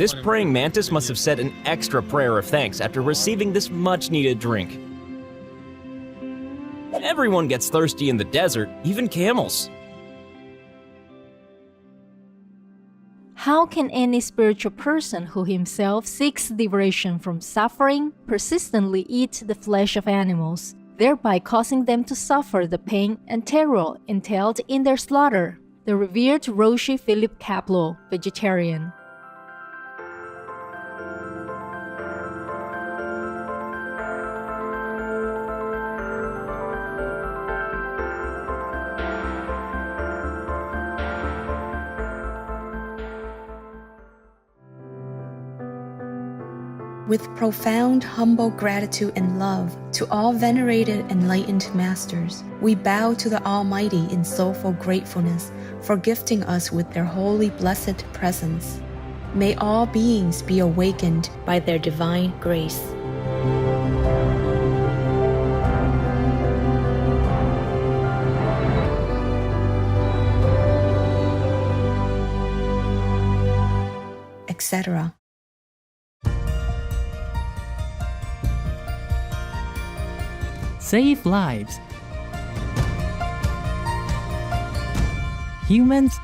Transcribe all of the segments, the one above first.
This praying mantis must have said an extra prayer of thanks after receiving this much-needed drink. Everyone gets thirsty in the desert, even camels. How can any spiritual person who himself seeks liberation from suffering persistently eat the flesh of animals, thereby causing them to suffer the pain and terror entailed in their slaughter? The revered Roshi Philip Kapleau, vegetarian. With profound, humble gratitude and love to all venerated enlightened masters, we bow to the Almighty in soulful gratefulness for gifting us with their holy blessed presence. May all beings be awakened by their divine grace. Etc. Save lives. Humans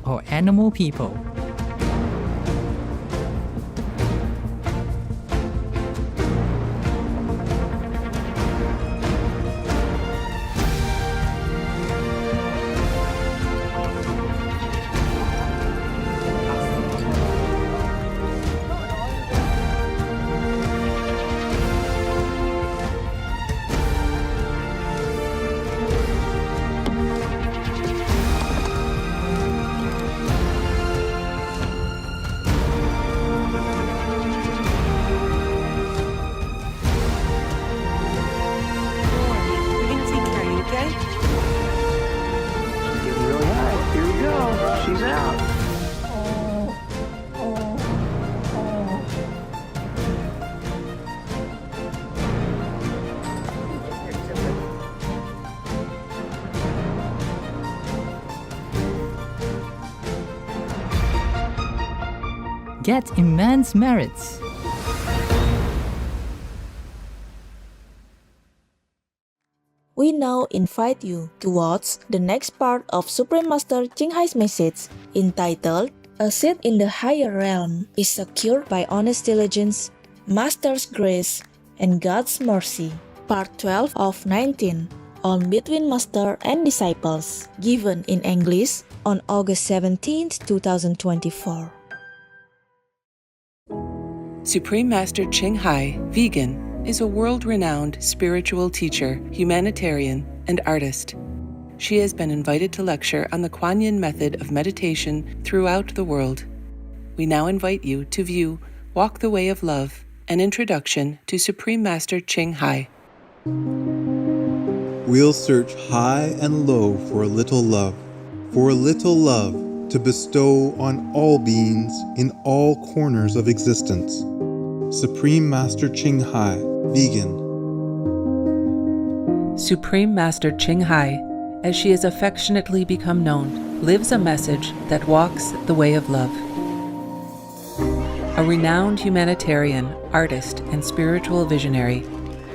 or animal people. Get immense merits. We now invite you to watch the next part of Supreme Master Ching Hai's message entitled A Seat in the Higher Realm is Secured by Honest Diligence, Master's Grace, and God's Mercy, Part 12 of 19 on Between Master and Disciples, given in English on August 17, 2024. Supreme Master Ching Hai, vegan, is a world-renowned spiritual teacher, humanitarian, and artist. She has been invited to lecture on the Kuan Yin method of meditation throughout the world. We now invite you to view Walk the Way of Love, an introduction to Supreme Master Ching Hai. We'll search high and low for a little love to bestow on all beings in all corners of existence. Supreme Master Ching Hai, vegan. Supreme Master Ching Hai, as she has affectionately become known, lives a message that walks the way of love. A renowned humanitarian, artist, and spiritual visionary,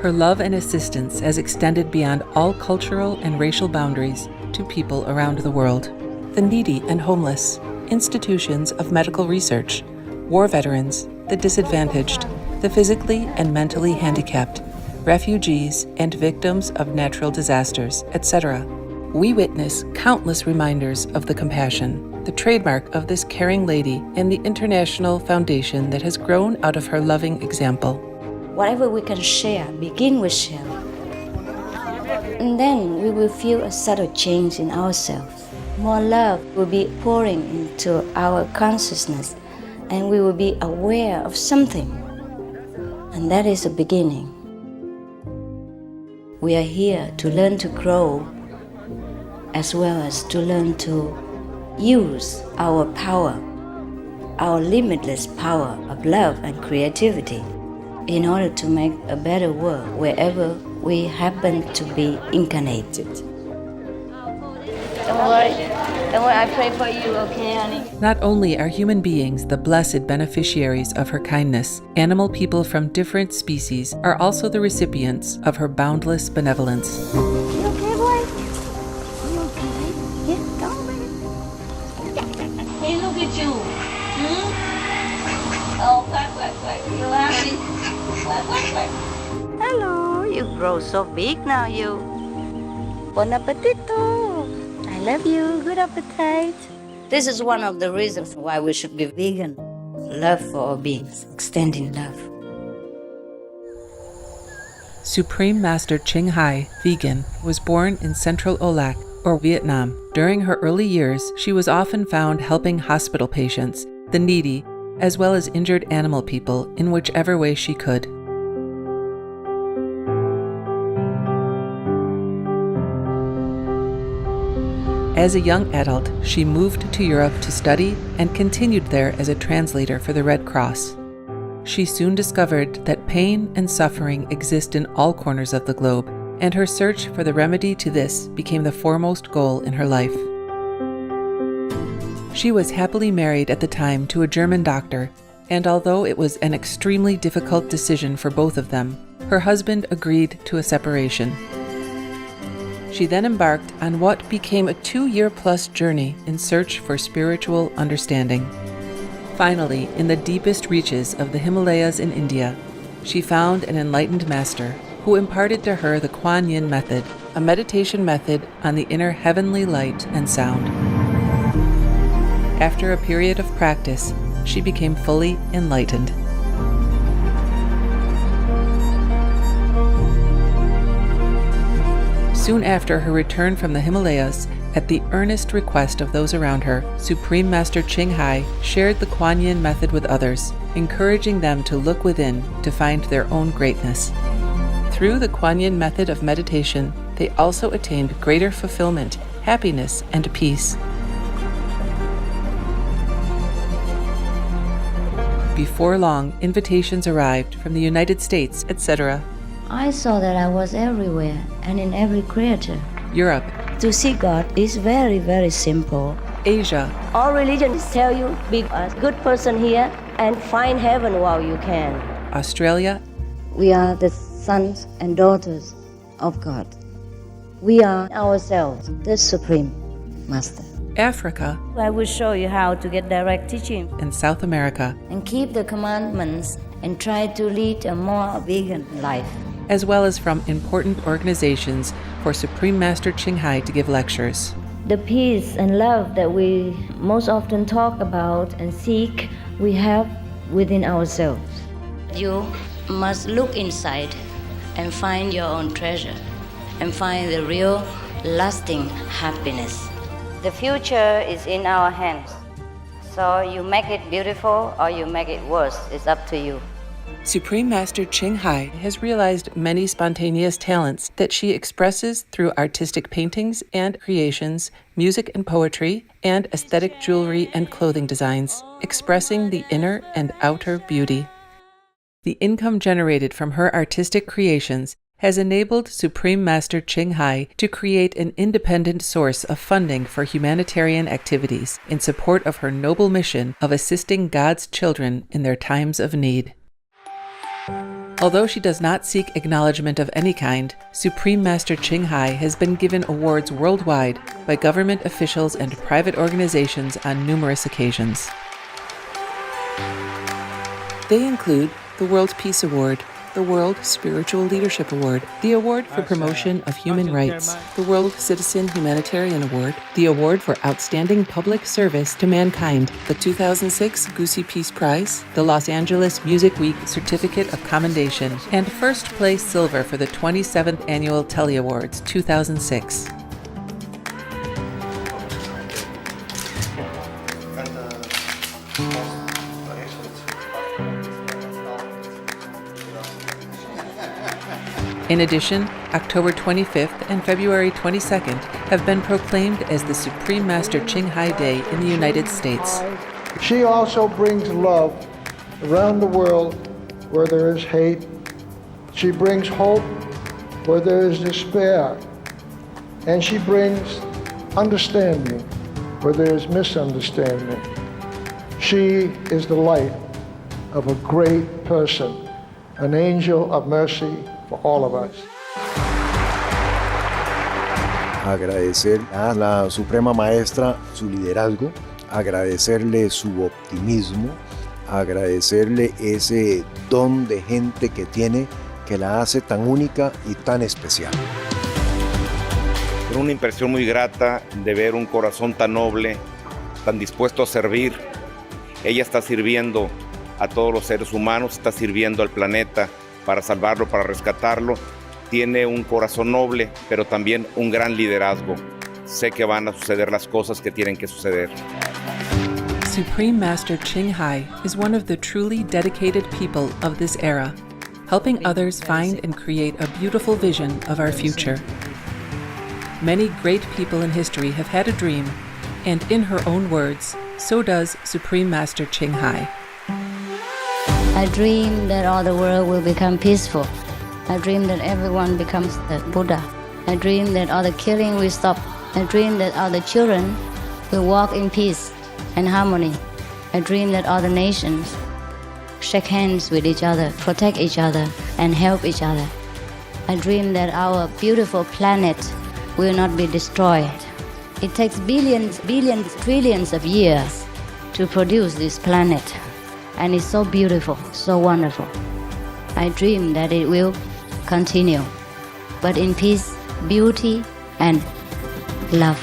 her love and assistance has extended beyond all cultural and racial boundaries to people around the world. The needy and homeless, institutions of medical research, war veterans, the disadvantaged, the physically and mentally handicapped, refugees, and victims of natural disasters, etc. We witness countless reminders of the compassion, the trademark of this caring lady, and the international foundation that has grown out of her loving example. Whatever we can share, begin with share. And then we will feel a subtle change in ourselves. More love will be pouring into our consciousness, and we will be aware of something. And that is the beginning. We are here to learn to grow, as well as to learn to use our power, our limitless power of love and creativity, in order to make a better world wherever we happen to be incarnated. Don't worry, I pray for you, okay, honey? Not only are human beings the blessed beneficiaries of her kindness, animal people from different species are also the recipients of her boundless benevolence. You okay, boy? You okay? Yeah, come on, baby. Hey, look at you. Oh, quack. You happy? Quack. Hello, you grow so big now, you. Bon appetito. I love you. Good appetite. This is one of the reasons why we should be vegan. Love for all beings, extending love. Supreme Master Ching Hai, vegan, was born in Central Olac, or Vietnam. During her early years, she was often found helping hospital patients, the needy, as well as injured animal people in whichever way she could. As a young adult, she moved to Europe to study and continued there as a translator for the Red Cross. She soon discovered that pain and suffering exist in all corners of the globe, and her search for the remedy to this became the foremost goal in her life. She was happily married at the time to a German doctor, and although it was an extremely difficult decision for both of them, her husband agreed to a separation. She then embarked on what became a 2-year-plus journey in search for spiritual understanding. Finally, in the deepest reaches of the Himalayas in India, she found an enlightened master who imparted to her the Kuan Yin method, a meditation method on the inner heavenly light and sound. After a period of practice, she became fully enlightened. Soon after her return from the Himalayas, at the earnest request of those around her, Supreme Master Ching Hai shared the Kuan Yin method with others, encouraging them to look within to find their own greatness. Through the Kuan Yin method of meditation, they also attained greater fulfillment, happiness, and peace. Before long, invitations arrived from the United States, etc., I saw that I was everywhere and in every creature. Europe, To see God is very, very simple. Asia, All religions tell you be a good person here and find heaven while you can. Australia, We are the sons and daughters of God. We are ourselves, the Supreme Master. Africa, I will show you how to get direct teaching and South America, and keep the commandments and try to lead a more vegan life. as well as from important organizations for Supreme Master Ching Hai to give lectures. The peace and love that we most often talk about and seek, we have within ourselves. You must look inside and find your own treasure and find the real, lasting happiness. The future is in our hands. So you make it beautiful or you make it worse. It's up to you. Supreme Master Ching Hai has realized many spontaneous talents that she expresses through artistic paintings and creations, music and poetry, and aesthetic jewelry and clothing designs, expressing the inner and outer beauty. The income generated from her artistic creations has enabled Supreme Master Ching Hai to create an independent source of funding for humanitarian activities in support of her noble mission of assisting God's children in their times of need. Although she does not seek acknowledgement of any kind, Supreme Master Ching Hai has been given awards worldwide by government officials and private organizations on numerous occasions. They include the World Peace Award, the World Spiritual Leadership Award, the Award for Promotion of Human Rights, the World Citizen Humanitarian Award, the Award for Outstanding Public Service to Mankind, the 2006 Goosey Peace Prize, the Los Angeles Music Week Certificate of Commendation, and first place silver for the 27th Annual Telly Awards 2006. In addition, October 25th and February 22nd have been proclaimed as the Supreme Master Ching Hai Day in the United States. She also brings love around the world where there is hate. She brings hope where there is despair. And she brings understanding where there is misunderstanding. She is the light of a great person, an angel of mercy for all of us. Agradecer a la Suprema Maestra su liderazgo, agradecerle su optimismo, agradecerle ese don de gente que tiene que la hace tan única y tan especial. Una impresión muy grata de ver un corazón tan noble, tan dispuesto a servir. Ella está sirviendo a todos los seres humanos, está sirviendo al planeta para salvarlo, para rescatarlo. Tiene un corazón noble, pero también un gran liderazgo. Sé que van a suceder las cosas que tienen que suceder. Supreme Master Ching Hai is one of the truly dedicated people of this era, helping others find and create a beautiful vision of our future. Many great people in history have had a dream, and in her own words, so does Supreme Master Ching Hai. I dream that all the world will become peaceful. I dream that everyone becomes the Buddha. I dream that all the killing will stop. I dream that all the children will walk in peace and harmony. I dream that all the nations shake hands with each other, protect each other, and help each other. I dream that our beautiful planet will not be destroyed. It takes billions, trillions of years to produce this planet, and it's so beautiful, so wonderful. I dream that it will continue, but in peace, beauty, and love.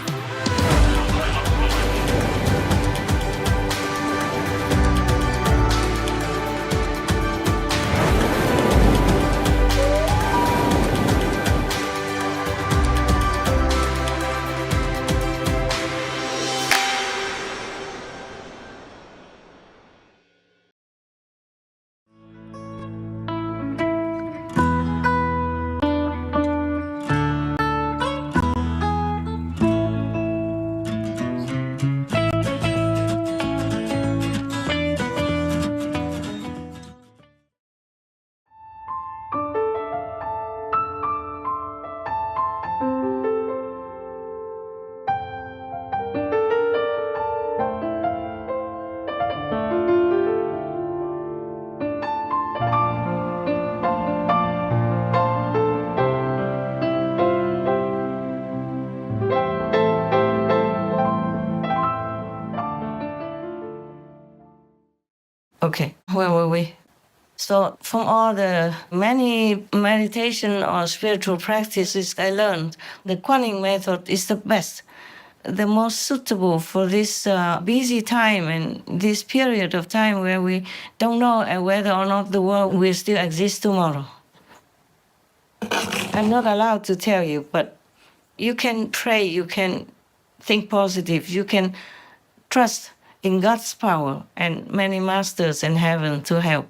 Okay, where were we? So from all the many meditation or spiritual practices I learned, the Kuan method is the best, the most suitable for this busy time and this period of time where we don't know whether or not the world will still exist tomorrow. I'm not allowed to tell you, but you can pray, you can think positive, you can trust in God's power and many masters in heaven to help.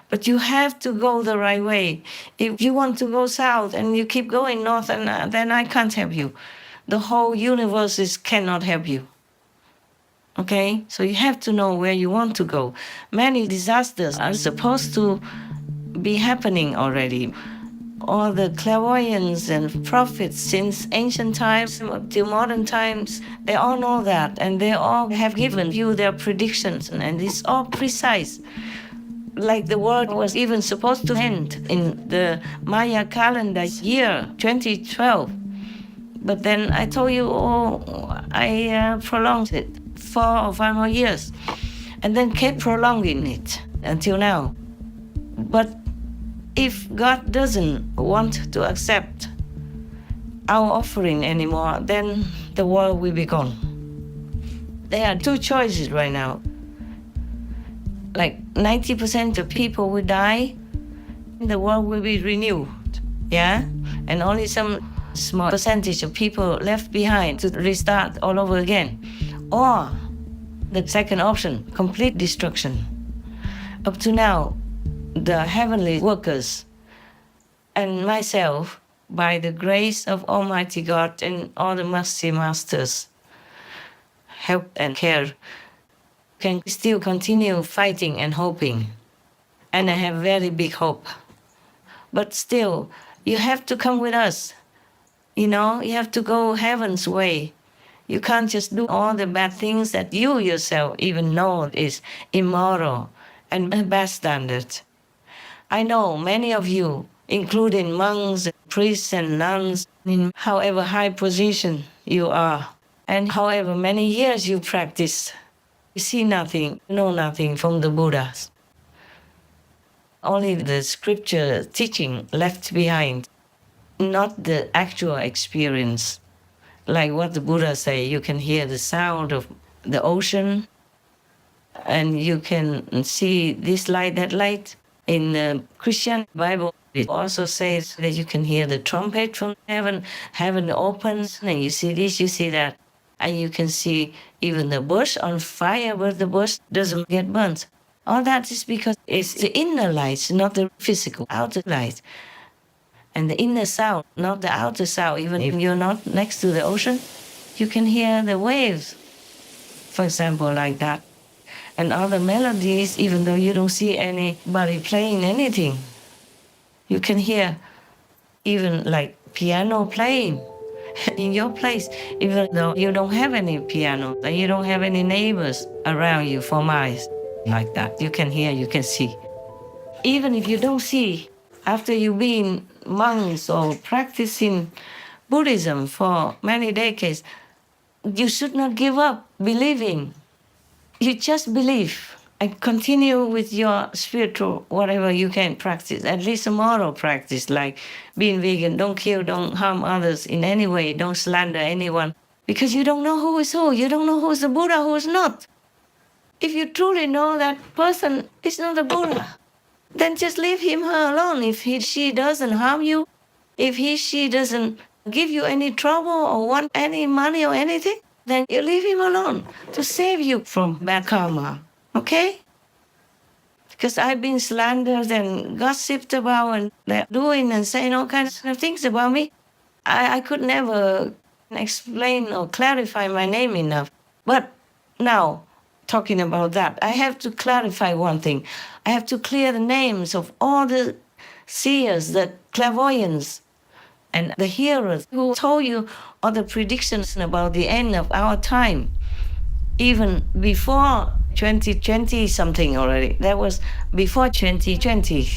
But you have to go the right way. If you want to go south and you keep going north, then I can't help you. The whole universe cannot help you. Okay? So you have to know where you want to go. Many disasters are supposed to be happening already. All the clairvoyants and prophets since ancient times till modern times, they all know that, and they all have given you their predictions, and it's all precise. Like the world was even supposed to end in the Maya calendar year 2012. But then I told you, I prolonged it 4 or 5 more years, and then kept prolonging it until now. But if God doesn't want to accept our offering anymore, then the world will be gone. There are 2 choices right now. Like 90% of people will die, the world will be renewed, yeah? And only some small percentage of people left behind to restart all over again. Or the second option, complete destruction. Up to now, the heavenly workers and myself, by the grace of Almighty God and all the mercy masters, help and care, can still continue fighting and hoping. And I have very big hope. But still, you have to come with us. You have to go heaven's way. You can't just do all the bad things that you yourself even know is immoral and a bad standard. I know many of you, including monks, priests, and nuns, in however high position you are, and however many years you practice, you see nothing, know nothing from the Buddhas. Only the scripture teaching left behind, not the actual experience. Like what the Buddha say, you can hear the sound of the ocean, and you can see this light, that light. In the Christian Bible, it also says that you can hear the trumpet from heaven. Heaven opens, and you see this, you see that. And you can see even the bush on fire, but the bush doesn't get burnt. All that is because it's the inner light, not the physical outer light. And the inner sound, not the outer sound. Even if you're not next to the ocean, you can hear the waves, for example, like that. And other melodies, even though you don't see anybody playing anything, you can hear even like piano playing in your place, even though you don't have any piano and you don't have any neighbors around you for miles like that. You can hear, you can see. Even if you don't see, after you've been monks or practicing Buddhism for many decades, you should not give up believing. You just believe and continue with your spiritual, whatever you can practice, at least a moral practice, like being vegan, don't kill, don't harm others in any way, don't slander anyone, because you don't know who is who. You don't know who is the Buddha, who is not. If you truly know that person is not a Buddha, then just leave him, her alone. If she doesn't harm you, if she doesn't give you any trouble or want any money or anything, then you leave him alone to save you from bad karma, okay? Because I've been slandered and gossiped about, and they're doing and saying all kinds of things about me. I could never explain or clarify my name enough. But now, talking about that, I have to clarify one thing. I have to clear the names of all the seers, the clairvoyants, and the hearers who told you all the predictions about the end of our time, even before 2020 something already. That was before 2020.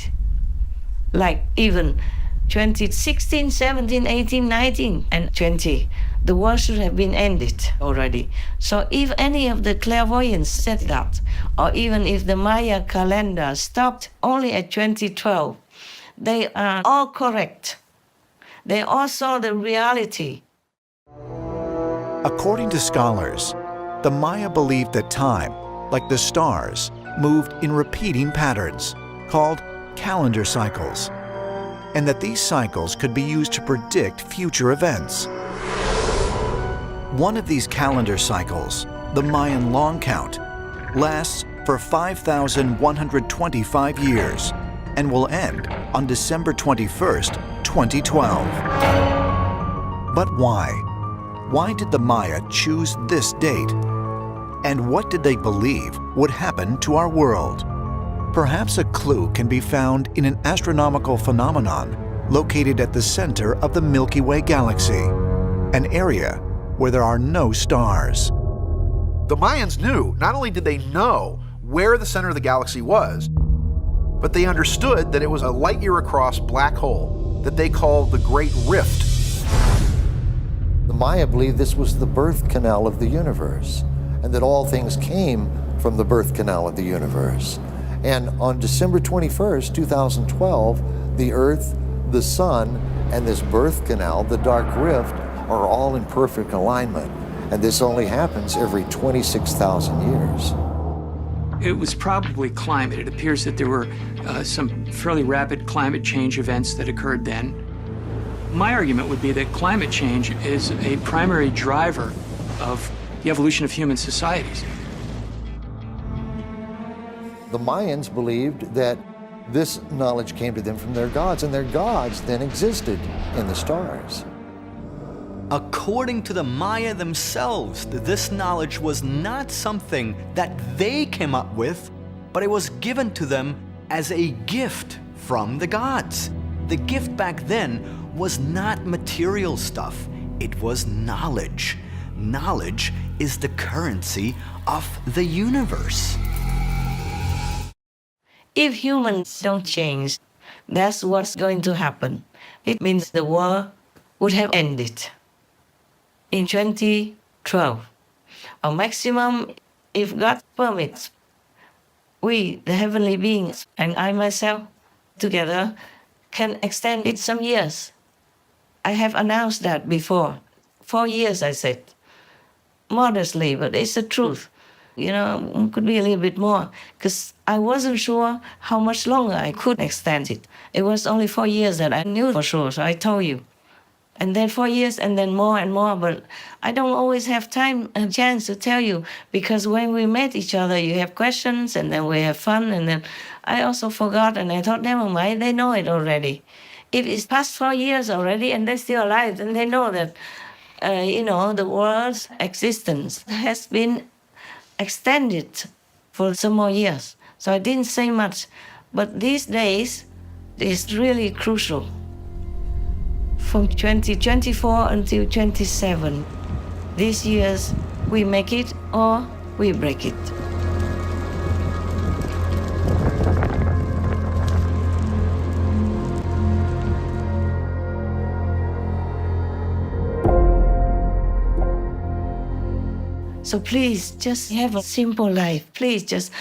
Like even 2016, 17, 18, 19, and 20. The world should have been ended already. So if any of the clairvoyants said that, or even if the Maya calendar stopped only at 2012, they are all correct. They all saw the reality. According to scholars, the Maya believed that time, like the stars, moved in repeating patterns, called calendar cycles, and that these cycles could be used to predict future events. One of these calendar cycles, the Mayan long count, lasts for 5,125 years and will end on December 21st, 2012. But why? Why did the Maya choose this date? And what did they believe would happen to our world? Perhaps a clue can be found in an astronomical phenomenon located at the center of the Milky Way galaxy, an area where there are no stars. The Mayans knew, not only did they know where the center of the galaxy was, but they understood that it was a light year across black hole that they called the Great Rift. The Maya believed this was the birth canal of the universe, and that all things came from the birth canal of the universe. And on December 21st, 2012, the Earth, the Sun, and this birth canal, the dark rift, are all in perfect alignment. And this only happens every 26,000 years. It was probably climate. It appears that there were some fairly rapid climate change events that occurred then. My argument would be that climate change is a primary driver of the evolution of human societies. The Mayans believed that This knowledge came to them from their gods, and their gods then existed in the stars. According to the Maya themselves, this knowledge was not something that they came up with, but it was given to them as a gift from the gods. The gift back then was not material stuff, it was knowledge. Knowledge is the currency of the universe. If humans don't change, that's what's going to happen. It means the war would have ended in 2012. Or maximum, if God permits, we, the heavenly beings, and I myself, together, can extend it some years. I have announced that before. 4 years, I said. Modestly, but it's the truth. You know, it could be a little bit more, because I wasn't sure how much longer I could extend it. It was only 4 years that I knew for sure, so I told you. And then 4 years, and then more and more, but I don't always have time and chance to tell you, because when we met each other, you have questions, and then we have fun, and then I also forgot, and I thought, never mind, they know it already. If it's past 4 years already, and they're still alive, then they know that, the world's existence has been extended for some more years. So I didn't say much, but these days is really crucial. From 2024 until 27, these years we make it or we break it. So please, just have a simple life. Please, just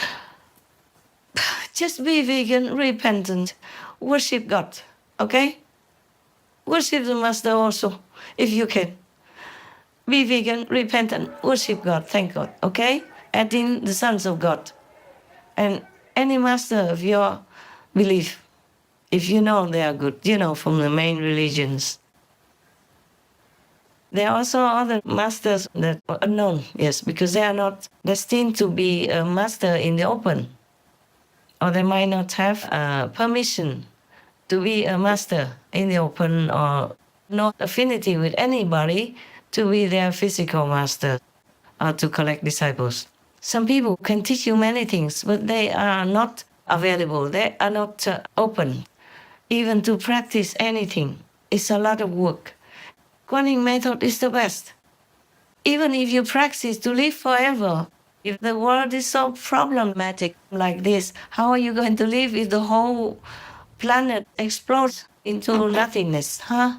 be vegan, repentant, worship God, okay? Worship the Master also, if you can. Be vegan, repentant, worship God, thank God, okay? Add in the sons of God. And any master of your belief, if you know they are good, from the main religions. There are also other masters that are unknown, yes, because they are not destined to be a master in the open. Or they might not have permission to be a master in the open, or no affinity with anybody to be their physical master or to collect disciples. Some people can teach you many things, but they are not available. They are not open, even to practice anything. It's a lot of work. Guanyin method is the best. Even if you practice to live forever, if the world is so problematic like this, how are you going to live if the whole planet explodes into nothingness, huh?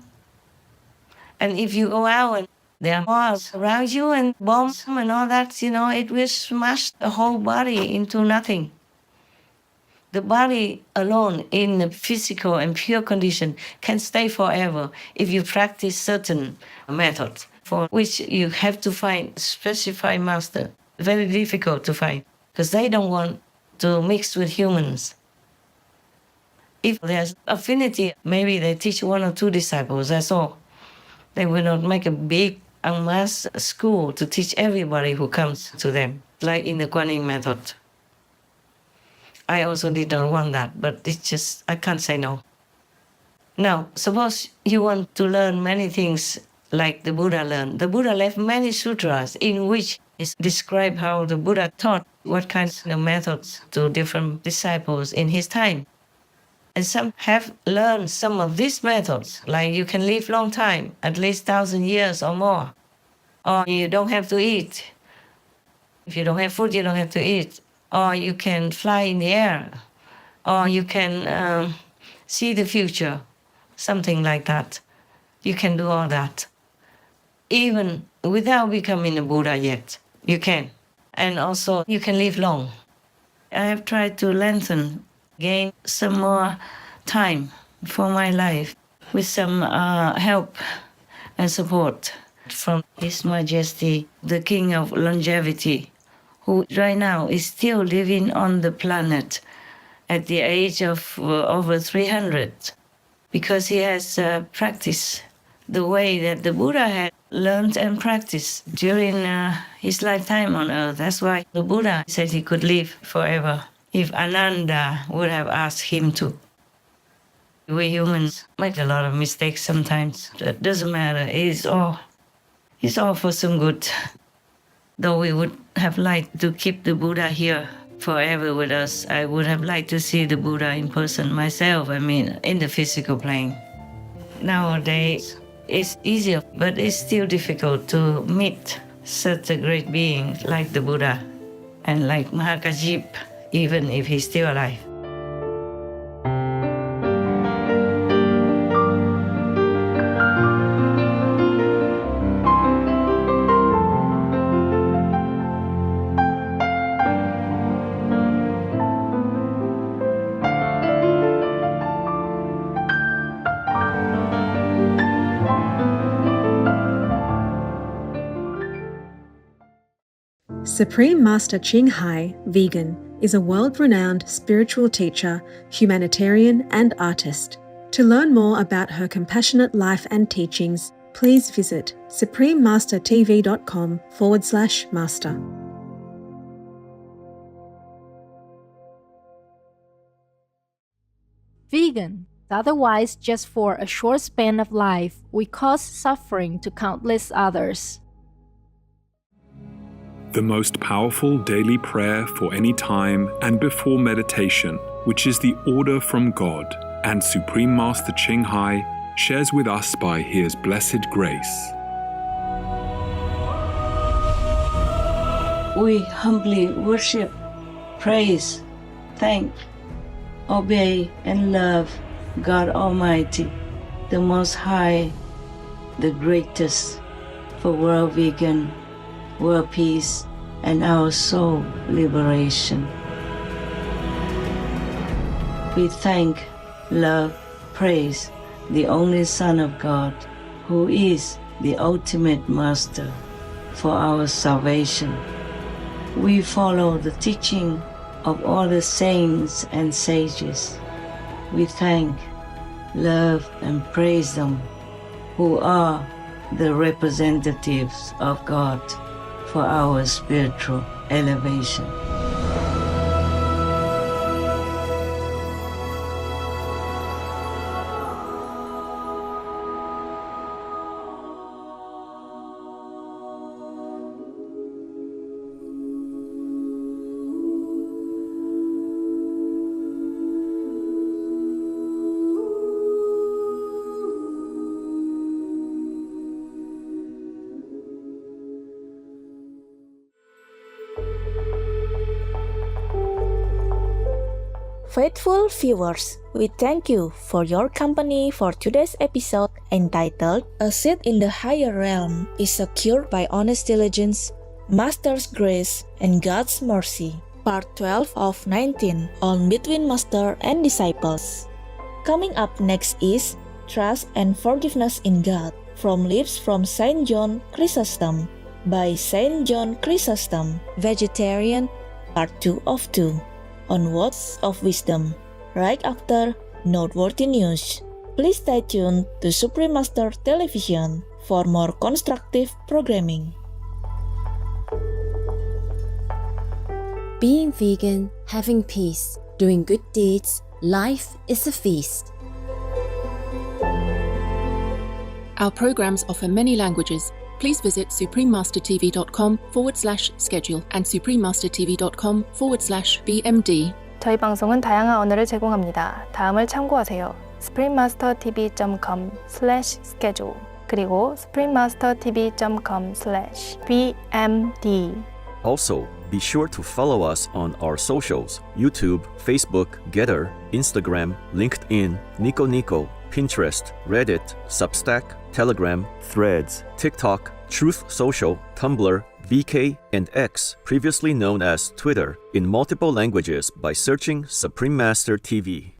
And if you go out and there are wars around you and bombs and all that, it will smash the whole body into nothing. The body alone in the physical and pure condition can stay forever if you practice certain methods for which you have to find specified master. Very difficult to find because they don't want to mix with humans. If there's affinity, maybe they teach 1 or 2 disciples, that's all. They will not make a big en masse school to teach everybody who comes to them, like in the Guanyin method. I also didn't want that, but it's just, I can't say no. Now, suppose you want to learn many things like the Buddha learned. The Buddha left many sutras in which is described how the Buddha taught what kinds of methods to different disciples in his time. And some have learned some of these methods, like you can live long time, at least 1,000 years or more. Or you don't have to eat. If you don't have food, you don't have to eat. Or you can fly in the air. Or you can see the future, something like that. You can do all that. Even without becoming a Buddha yet, you can. And also, you can live long. I have tried to gain some more time for my life with some help and support from His Majesty, the King of Longevity, who right now is still living on the planet at the age of over 300, because he has practiced the way that the Buddha had learned and practiced during his lifetime on earth. That's why the Buddha said he could live forever. if Ananda would have asked him to. We humans make a lot of mistakes sometimes. That doesn't matter. It's all for some good. Though we would have liked to keep the Buddha here forever with us, I would have liked to see the Buddha in person myself, in the physical plane. Nowadays, it's easier, but it's still difficult to meet such a great being like the Buddha and like Mahakajip, even if he's still alive. Supreme Master Ching Hai, vegan, is a world-renowned spiritual teacher, humanitarian, and artist. To learn more about her compassionate life and teachings, please visit suprememastertv.com/master. Vegan. Otherwise, just for a short span of life, we cause suffering to countless others. The most powerful daily prayer for any time and before meditation, which is the order from God, and Supreme Master Ching Hai shares with us by His blessed grace. We humbly worship, praise, thank, obey, and love God Almighty, the Most High, the greatest, for world vegan, world peace, and our soul liberation. We thank, love, praise the only Son of God, who is the ultimate Master for our salvation. We follow the teaching of all the saints and sages. We thank, love, and praise them, who are the representatives of God for our spiritual elevation. Faithful viewers, we thank you for your company for today's episode entitled A Seat in the Higher Realm is Secured by Honest Diligence, Master's Grace, and God's Mercy, Part 12 of 19 on Between Master and Disciples. Coming up next is Trust and Forgiveness in God from Lips from Saint John Chrysostom by Saint John Chrysostom, Vegetarian, Part 2 of 2. On Words of Wisdom, right after Noteworthy News. Please stay tuned to Supreme Master Television for more constructive programming. Being vegan, having peace, doing good deeds, life is a feast. Our programs offer many languages. Please visit suprememastertv.com/schedule and suprememastertv.com/BMD. 저희 방송은 다양한 언어를 제공합니다. 다음을 참고하세요. suprememastertv.com/schedule 그리고 suprememastertv.com/BMD. Also, be sure to follow us on our socials: YouTube, Facebook, Getter, Instagram, LinkedIn, Nico Nico, Pinterest, Reddit, Substack, Telegram, Threads, TikTok, Truth Social, Tumblr, VK, and X, previously known as Twitter, in multiple languages by searching Supreme Master TV.